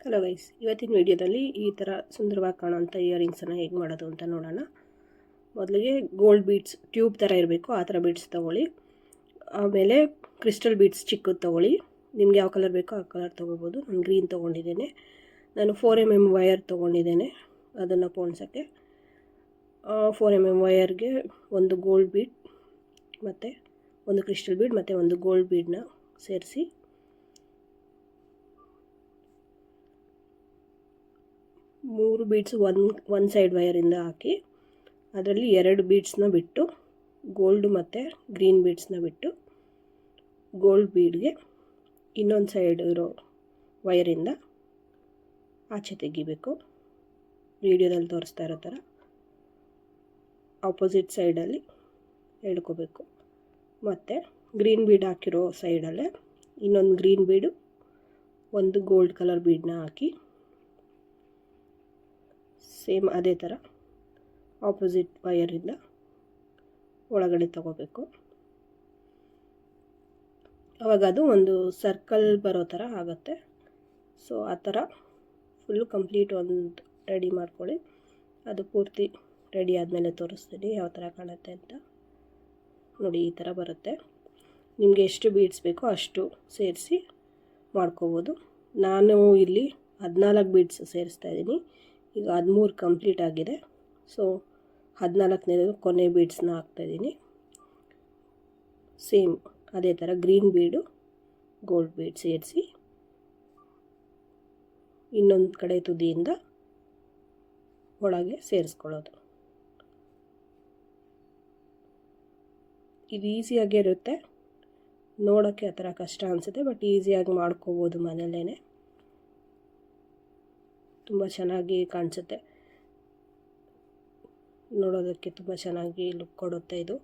Hello guys, ಇವತ್ತಿನ ವಿಡಿಯೋದಲ್ಲಿ ಈ ಥರ ಸುಂದರವಾಗಿ ಕಾಣೋಂಥ ಇಯರಿಂಗ್ಸನ್ನು ಹೇಗೆ ಮಾಡೋದು ಅಂತ ನೋಡೋಣ. ಮೊದಲಿಗೆ ಗೋಲ್ಡ್ ಬೀಡ್ಸ್ ಟ್ಯೂಬ್ ಥರ ಇರಬೇಕು, ಆ ಥರ ಬೀಡ್ಸ್ ತೊಗೊಳ್ಳಿ. ಆಮೇಲೆ ಕ್ರಿಸ್ಟಲ್ ಬೀಡ್ಸ್ ಚಿಕ್ಕದು ತೊಗೊಳ್ಳಿ. ನಿಮ್ಗೆ ಯಾವ ಕಲರ್ ಬೇಕೋ ಆ ಕಲರ್ ತೊಗೋಬೋದು. ನಾನು ಗ್ರೀನ್ ತೊಗೊಂಡಿದ್ದೇನೆ. ನಾನು 4mm ವಯರ್ ತೊಗೊಂಡಿದ್ದೇನೆ ಅದನ್ನು ಪೋಣಿಸೋಕ್ಕೆ. 4mm ವಯರ್ಗೆ ಒಂದು ಗೋಲ್ಡ್ ಬೀಡ್ ಮತ್ತು ಒಂದು ಕ್ರಿಸ್ಟಲ್ ಬೀಡ್ ಮತ್ತು ಒಂದು ಗೋಲ್ಡ್ ಬೀಡನ್ನ ಸೇರಿಸಿ ಮೂರು ಬೀಡ್ಸ್ ಒಂದು ಸೈಡ್ ವಯರಿಂದ ಹಾಕಿ ಅದರಲ್ಲಿ 2 ಬೀಡ್ಸ್ನ ಬಿಟ್ಟು ಗೋಲ್ಡ್ ಮತ್ತು ಗ್ರೀನ್ ಬೀಡ್ಸ್ನ ಬಿಟ್ಟು ಗೋಲ್ಡ್ ಬೀಡ್ಗೆ ಇನ್ನೊಂದು ಸೈಡ್ ಇರೋ ವಯರಿಂದ ಆಚೆ ತೆಗಿಬೇಕು. ವಿಡಿಯೋದಲ್ಲಿ ತೋರಿಸ್ತಾ ಇರೋ ಥರ ಆಪೋಸಿಟ್ ಸೈಡಲ್ಲಿ ಎಳ್ಕೋಬೇಕು. ಮತ್ತು ಗ್ರೀನ್ ಬೀಡ್ ಹಾಕಿರೋ ಸೈಡಲ್ಲೇ ಇನ್ನೊಂದು ಗ್ರೀನ್ ಬೀಡು ಒಂದು ಗೋಲ್ಡ್ ಕಲರ್ ಬೀಡನ್ನ ಹಾಕಿ ಸೇಮ್ ಅದೇ ಥರ ಆಪೋಸಿಟ್ ವಯರಿಂದ ಒಳಗಡೆ ತಗೋಬೇಕು. ಆವಾಗ ಅದು ಒಂದು ಸರ್ಕಲ್ ಬರೋ ಥರ ಆಗುತ್ತೆ. ಸೊ ಆ ಥರ ಫುಲ್ಲು ಕಂಪ್ಲೀಟ್ ಒಂದು ರೆಡಿ ಮಾಡ್ಕೊಳ್ಳಿ. ಅದು ಪೂರ್ತಿ ರೆಡಿ ಆದಮೇಲೆ ತೋರಿಸ್ತೀನಿ ಯಾವ ಥರ ಕಾಣುತ್ತೆ ಅಂತ. ನೋಡಿ, ಈ ಥರ ಬರುತ್ತೆ. ನಿಮಗೆ ಎಷ್ಟು ಬೀಡ್ಸ್ ಬೇಕೋ ಅಷ್ಟು ಸೇರಿಸಿ ಮಾಡ್ಕೋಬೋದು. ನಾನು ಇಲ್ಲಿ 14 ಬೀಡ್ಸ್ ಸೇರಿಸ್ತಾ ಇದ್ದೀನಿ. ಈಗ 13 ಕಂಪ್ಲೀಟ್ ಆಗಿದೆ. ಸೊ 14ನೇ ಕೊನೆ ಬೀಡ್ಸ್ನ ಹಾಕ್ತಾಯಿದ್ದೀನಿ. ಸೇಮ್ ಅದೇ ಥರ ಗ್ರೀನ್ ಬೀಡು ಗೋಲ್ಡ್ ಬೀಡ್ ಸೇರಿಸಿ ಇನ್ನೊಂದು ಕಡೆ ತುದಿಯಿಂದ ಒಳಗೆ ಸೇರಿಸ್ಕೊಳ್ಳೋದು. ಇದು ಈಸಿಯಾಗೇ ಇರುತ್ತೆ. ನೋಡೋಕ್ಕೆ ಆ ಥರ ಕಷ್ಟ ಅನಿಸುತ್ತೆ, ಬಟ್ ಈಸಿಯಾಗಿ ಮಾಡ್ಕೋಬೋದು ಮನೆಯಲ್ಲೇ. ತುಂಬ ಚೆನ್ನಾಗಿ ಕಾಣಿಸುತ್ತೆ, ನೋಡೋದಕ್ಕೆ ತುಂಬ ಚೆನ್ನಾಗಿ ಲುಕ್ ಕೊಡುತ್ತೆ ಇದು.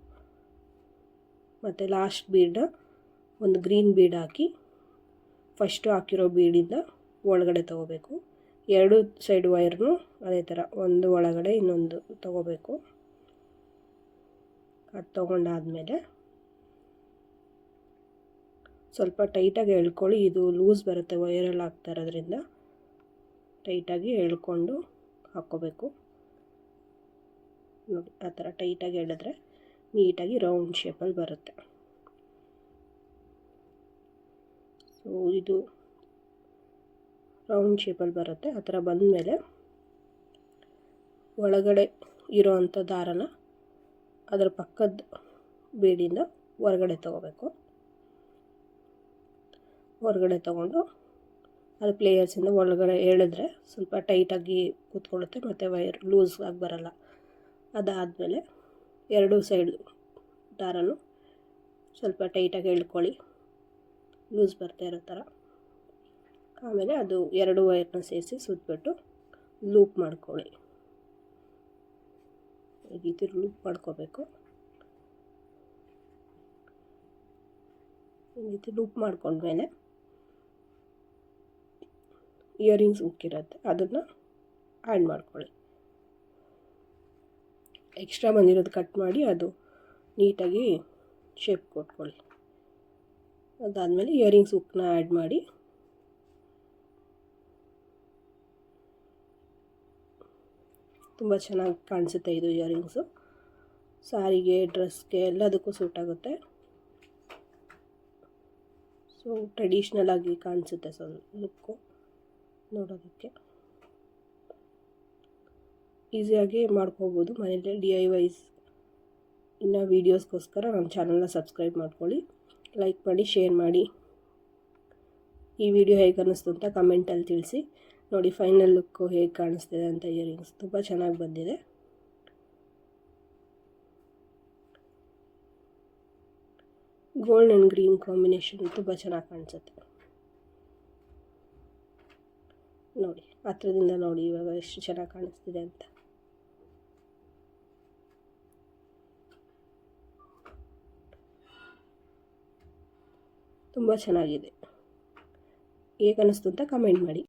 ಮತ್ತು ಲಾಸ್ಟ್ ಬೀಡ್ ಒಂದು ಗ್ರೀನ್ ಬೀಡ್ ಹಾಕಿ ಫಸ್ಟು ಹಾಕಿರೋ ಬೀಡಿಂದ ಒಳಗಡೆ ತೊಗೋಬೇಕು. 2 ಸೈಡ್ ವೈರ್ನು ಅದೇ ಥರ ಒಂದು ಒಳಗಡೆ ಇನ್ನೊಂದು ತೊಗೋಬೇಕು. ಅದು ತೊಗೊಂಡಾದಮೇಲೆ ಸ್ವಲ್ಪ ಟೈಟಾಗಿ ಎಳ್ಕೊಳ್ಳಿ. ಇದು ಲೂಸ್ ಬರುತ್ತೆ, ವೈರಲ್ಲಿ ಹಾಕ್ತಾ ಇರೋದ್ರಿಂದ ಟೈಟಾಗಿ ಎಳ್ಕೊಂಡು ಹಾಕ್ಕೋಬೇಕು. ನೋಡಿ, ಆ ಥರ ಟೈಟಾಗಿ ಎಳೆದ್ರೆ ನೀಟಾಗಿ ರೌಂಡ್ ಶೇಪಲ್ಲಿ ಬರುತ್ತೆ. ಸೊ ಇದು ರೌಂಡ್ ಶೇಪಲ್ಲಿ ಬರುತ್ತೆ. ಆ ಥರ ಬಂದಮೇಲೆ ಒಳಗಡೆ ಇರೋ ಅಂಥ ದಾರನ ಅದರ ಪಕ್ಕದ ಬೀಡಿಂದ ಹೊರಗಡೆ ತೊಗೋಬೇಕು. ಹೊರಗಡೆ ತೊಗೊಂಡು ಅದು ಪ್ಲೇಯರ್ಸಿಂದ ಒಳಗಡೆ ಎಳೆದ್ರೆ ಸ್ವಲ್ಪ ಟೈಟಾಗಿ ಕೂತ್ಕೊಳ್ಳುತ್ತೆ ಮತ್ತು ವೈರ್ ಲೂಸ್ ಆಗಿ ಬರಲ್ಲ. ಅದಾದಮೇಲೆ 2 ಸೈಡ್ ದಾರನು ಸ್ವಲ್ಪ ಟೈಟಾಗಿ ಎಳ್ಕೊಳ್ಳಿ, ಲೂಸ್ ಬರ್ತಾ ಇರೋ ಥರ. ಆಮೇಲೆ ಅದು 2 ವೈರ್ನ ಸೇರಿಸಿ ಸುತ್ತಬಿಟ್ಟು ಲೂಪ್ ಮಾಡ್ಕೊಳ್ಳಿ. ಈ ರೀತಿ ಲೂಪ್ ಮಾಡ್ಕೋಬೇಕು. ಈ ರೀತಿ ಲೂಪ್ ಮಾಡ್ಕೊಂಡ್ಮೇಲೆ ಇಯರಿಂಗ್ಸ್ ಉಕ್ಕಿರುತ್ತೆ, ಅದನ್ನು ಆ್ಯಡ್ ಮಾಡ್ಕೊಳ್ಳಿ. ಎಕ್ಸ್ಟ್ರಾ ಬಂದಿರೋದು ಕಟ್ ಮಾಡಿ ಅದು ನೀಟಾಗಿ ಶೇಪ್ ಕೊಟ್ಕೊಳ್ಳಿ. ಅದಾದಮೇಲೆ ಇಯರಿಂಗ್ಸ್ ಉಕ್ಕನ್ನ ಆ್ಯಡ್ ಮಾಡಿ ತುಂಬ ಚೆನ್ನಾಗಿ ಕಾಣಿಸುತ್ತೆ ಇದು ಇಯರಿಂಗ್ಸು. ಸಾರಿಗೆ, ಡ್ರೆಸ್ಗೆ ಎಲ್ಲದಕ್ಕೂ ಸೂಟ್ ಆಗುತ್ತೆ. ಸೊ ಟ್ರೆಡಿಷ್ನಲ್ ಆಗಿ ಕಾಣಿಸುತ್ತೆ ಸ್ವಲ್ಪ ಲುಕ್ಕು ನೋಡೋದಕ್ಕೆ. ಈಸಿಯಾಗಿ ಮಾಡ್ಕೋಬೋದು ಮನೇಲಿ DIYs. ಇನ್ನು ವೀಡಿಯೋಸ್ಗೋಸ್ಕರ ನನ್ನ ಚಾನಲ್ನ ಸಬ್ಸ್ಕ್ರೈಬ್ ಮಾಡ್ಕೊಳ್ಳಿ, ಲೈಕ್ ಮಾಡಿ, ಶೇರ್ ಮಾಡಿ. ಈ ವಿಡಿಯೋ ಹೇಗೆ ಅನ್ನಿಸ್ತು ಅಂತ ಕಮೆಂಟಲ್ಲಿ ತಿಳಿಸಿ. ನೋಡಿ, ಫೈನಲ್ ಲುಕ್ಕು ಹೇಗೆ ಕಾಣಿಸ್ತಿದೆ ಅಂತ. ಇಯರಿಂಗ್ಸ್ ತುಂಬ ಚೆನ್ನಾಗಿ ಬಂದಿದೆ. ಗೋಲ್ಡ್ ಆ್ಯಂಡ್ ಗ್ರೀನ್ ಕಾಂಬಿನೇಷನ್ ತುಂಬ ಚೆನ್ನಾಗಿ ಕಾಣಿಸುತ್ತೆ. ನೋಡಿ, ಹತ್ರದಿಂದ ನೋಡಿ ಇವಾಗ ಎಷ್ಟು ಚೆನ್ನಾಗಿ ಕಾಣಿಸ್ತಿದೆ ಅಂತ. ತುಂಬ ಚೆನ್ನಾಗಿದೆ. ಹೇಗೆ ಅನ್ನಿಸ್ತು ಅಂತ ಕಮೆಂಟ್ ಮಾಡಿ.